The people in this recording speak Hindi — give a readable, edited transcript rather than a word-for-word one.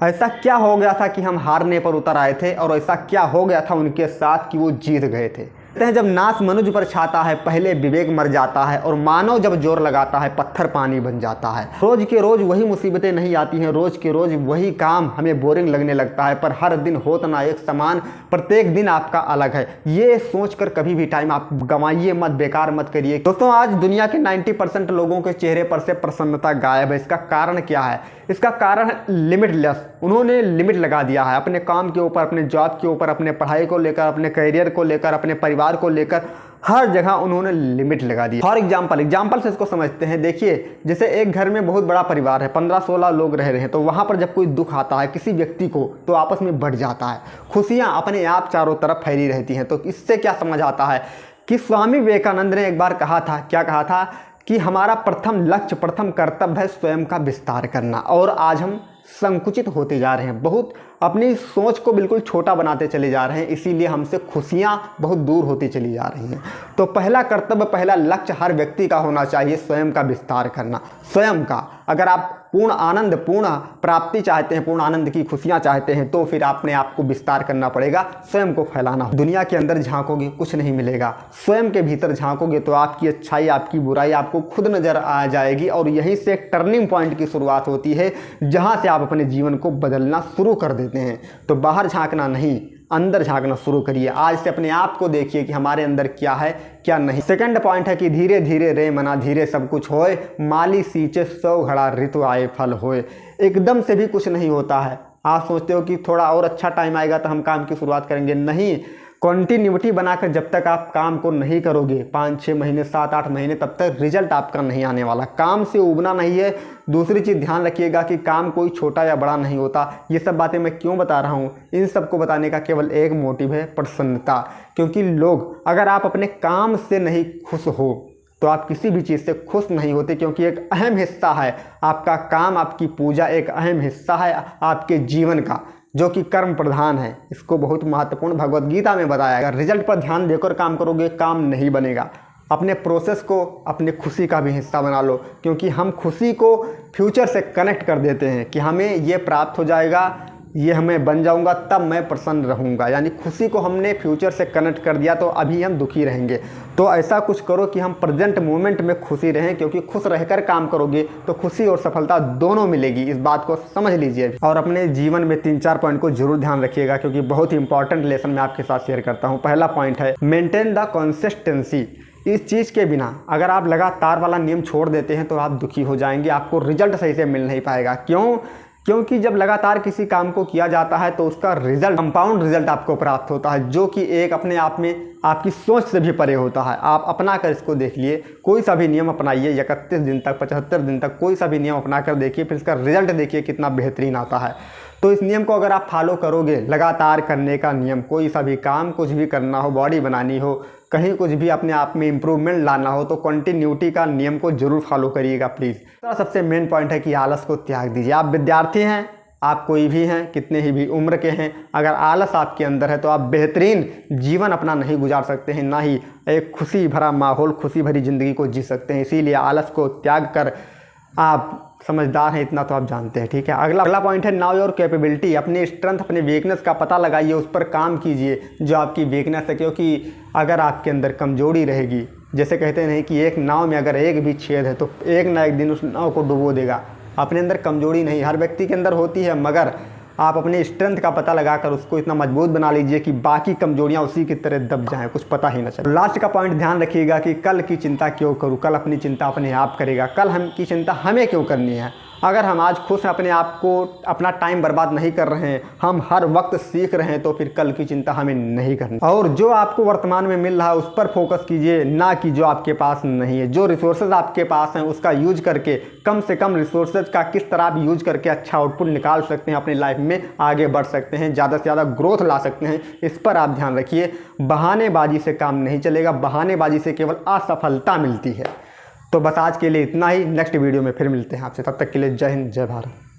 ऐसा क्या हो गया था कि हम हारने पर उतर आए थे, और ऐसा क्या हो गया था उनके साथ कि वो जीत गए थे। कहते हैं जब नाश मनुज पर छाता है पहले विवेक मर जाता है, और मानव जब जोर लगाता है पत्थर पानी बन जाता है। रोज के रोज वही मुसीबतें नहीं आती हैं, रोज के रोज वही काम हमें बोरिंग लगने लगता है, पर हर दिन होता ना एक समान, प्रत्येक दिन आपका अलग है। ये सोचकर कभी भी टाइम आप गंवाइए मत, बेकार मत करिए। दोस्तों आज दुनिया के 90% लोगों के चेहरे पर से प्रसन्नता गायब है। इसका कारण क्या है? इसका कारण है लिमिटलेस। उन्होंने लिमिट लगा दिया है अपने काम के ऊपर, अपने जॉब के ऊपर, अपने पढ़ाई को लेकर, अपने करियर को लेकर, अपने परिवार को लेकर, हर जगह उन्होंने लिमिट लगा दी। फॉर एग्जाम्पल से इसको समझते हैं। देखिए जैसे एक घर में बहुत बड़ा परिवार है, 15-16 लोग रह रहे हैं, तो वहाँ पर जब कोई दुख आता है किसी व्यक्ति को तो आपस में बढ़ जाता है, खुशियाँ अपने आप चारों तरफ फैली रहती हैं। तो इससे क्या समझ आता है कि स्वामी विवेकानंद ने एक बार कहा था, क्या कहा था कि हमारा प्रथम लक्ष्य, प्रथम कर्तव्य है स्वयं का विस्तार करना। और आज हम संकुचित होते जा रहे हैं, बहुत अपनी सोच को बिल्कुल छोटा बनाते चले जा रहे हैं, इसीलिए हमसे खुशियां बहुत दूर होती चली जा रही हैं। तो पहला कर्तव्य, पहला लक्ष्य हर व्यक्ति का होना चाहिए स्वयं का विस्तार करना, स्वयं का। अगर आप पूर्ण आनंद, पूर्ण प्राप्ति चाहते हैं, पूर्ण आनंद की खुशियां चाहते हैं, तो फिर अपने आप को विस्तार करना पड़ेगा, स्वयं को फैलाना। दुनिया के अंदर झांकोगे कुछ नहीं मिलेगा, स्वयं के भीतर झांकोगे तो आपकी अच्छाई, आपकी बुराई आपको खुद नजर आ जाएगी। और यहीं से एक टर्निंग पॉइंट की शुरुआत होती है, जहां से आप अपने जीवन को बदलना शुरू कर देते हैं। तो बाहर झांकना नहीं, अंदर झांकना शुरू करिए। आज से अपने आप को देखिए कि हमारे अंदर क्या है क्या नहीं। सेकंड पॉइंट है कि धीरे धीरे रे मना धीरे सब कुछ होए, माली सींचे 100 घड़ा ऋतु आए फल होए। एकदम से भी कुछ नहीं होता है। आप सोचते हो कि थोड़ा और अच्छा टाइम आएगा तो हम काम की शुरुआत करेंगे, नहीं। कॉन्टिन्यूटी बनाकर जब तक आप काम को नहीं करोगे, 5-6 महीने, 7-8 महीने, तब तक रिजल्ट आपका नहीं आने वाला। काम से उबना नहीं है। दूसरी चीज़ ध्यान रखिएगा कि काम कोई छोटा या बड़ा नहीं होता। ये सब बातें मैं क्यों बता रहा हूँ? इन सबको बताने का केवल एक मोटिव है, प्रसन्नता। क्योंकि लोग, अगर आप अपने काम से नहीं खुश हो तो आप किसी भी चीज़ से खुश नहीं होते, क्योंकि एक अहम हिस्सा है आपका काम, आपकी पूजा एक अहम हिस्सा है आपके जीवन का, जो कि कर्म प्रधान है। इसको बहुत महत्वपूर्ण भगवत गीता में बताया गया। रिजल्ट पर ध्यान देकर काम करोगे, काम नहीं बनेगा। अपने प्रोसेस को अपने खुशी का भी हिस्सा बना लो, क्योंकि हम खुशी को फ्यूचर से कनेक्ट कर देते हैं कि हमें ये प्राप्त हो जाएगा, ये हमें बन जाऊंगा, तब मैं प्रसन्न रहूंगा। यानी खुशी को हमने फ्यूचर से कनेक्ट कर दिया तो अभी हम दुखी रहेंगे। तो ऐसा कुछ करो कि हम प्रेजेंट मोमेंट में खुशी रहें, क्योंकि खुश रहकर काम करोगे तो खुशी और सफलता दोनों मिलेगी। इस बात को समझ लीजिए। और अपने जीवन में 3-4 पॉइंट को जरूर ध्यान रखिएगा, क्योंकि बहुत ही इंपॉर्टेंट लेसन मैं आपके साथ शेयर करता हूँ। पहला पॉइंट है मेंटेन द कंसिस्टेंसी। इस चीज़ के बिना अगर आप लगातार वाला नियम छोड़ देते हैं तो आप दुखी हो जाएंगे, आपको रिजल्ट सही से मिल नहीं पाएगा। क्यों? क्योंकि जब लगातार किसी काम को किया जाता है तो उसका रिजल्ट, कंपाउंड रिजल्ट आपको प्राप्त होता है, जो कि एक अपने आप में आपकी सोच से भी परे होता है। आप अपना कर इसको देख लिए। कोई सा भी नियम अपनाइए, 31 दिन तक, 75 दिन तक कोई सा भी नियम अपना कर देखिए, फिर इसका रिजल्ट देखिए कितना बेहतरीन आता है। तो इस नियम को अगर आप फॉलो करोगे, लगातार करने का नियम, कोई सा भी काम, कुछ भी करना हो, बॉडी बनानी हो, कहीं कुछ भी अपने आप में इम्प्रूवमेंट लाना हो, तो कंटिन्यूटी का नियम को जरूर फॉलो करिएगा प्लीज़। तो सबसे मेन पॉइंट है कि आलस को त्याग दीजिए। आप विद्यार्थी हैं, आप कोई भी हैं, कितने ही भी उम्र के हैं, अगर आलस आपके अंदर है तो आप बेहतरीन जीवन अपना नहीं गुजार सकते हैं, ना ही एक खुशी भरा माहौल, खुशी भरी ज़िंदगी को जी सकते हैं। इसीलिए आलस को त्याग कर, आप समझदार हैं इतना तो आप जानते हैं, ठीक है। अगला पॉइंट है नाउ योर कैपेबिलिटी। अपनी स्ट्रेंथ, अपने वीकनेस का पता लगाइए, उस पर काम कीजिए जो आपकी वीकनेस है। क्योंकि अगर आपके अंदर कमजोरी रहेगी, जैसे कहते नहीं कि एक नाव में अगर एक भी छेद है तो एक ना एक दिन उस नाव को डुबो देगा। अपने अंदर कमजोरी नहीं, हर व्यक्ति के अंदर होती है, मगर आप अपने स्ट्रेंथ का पता लगाकर उसको इतना मजबूत बना लीजिए कि बाकी कमजोरियां उसी की तरह दब जाएं, कुछ पता ही ना चले। लास्ट का पॉइंट ध्यान रखिएगा कि कल की चिंता क्यों करूं, कल अपनी चिंता अपने आप करेगा। कल हम की चिंता हमें क्यों करनी है? अगर हम आज खुश अपने आप को, अपना टाइम बर्बाद नहीं कर रहे हैं, हम हर वक्त सीख रहे हैं, तो फिर कल की चिंता हमें नहीं करनी। और जो आपको वर्तमान में मिल रहा है उस पर फोकस कीजिए, ना कि जो आपके पास नहीं है। जो रिसोर्सेज आपके पास हैं उसका यूज करके, कम से कम रिसोर्सेज का किस तरह आप यूज करके अच्छा आउटपुट निकाल सकते हैं, अपनी लाइफ में आगे बढ़ सकते हैं, ज़्यादा से ज़्यादा ग्रोथ ला सकते हैं, इस पर आप ध्यान रखिए। बहानेबाजी से काम नहीं चलेगा, बहानेबाजी से केवल असफलता मिलती है। तो बस आज के लिए इतना ही। नेक्स्ट वीडियो में फिर मिलते हैं आपसे, तब तक के लिए जय हिंद, जय भारत।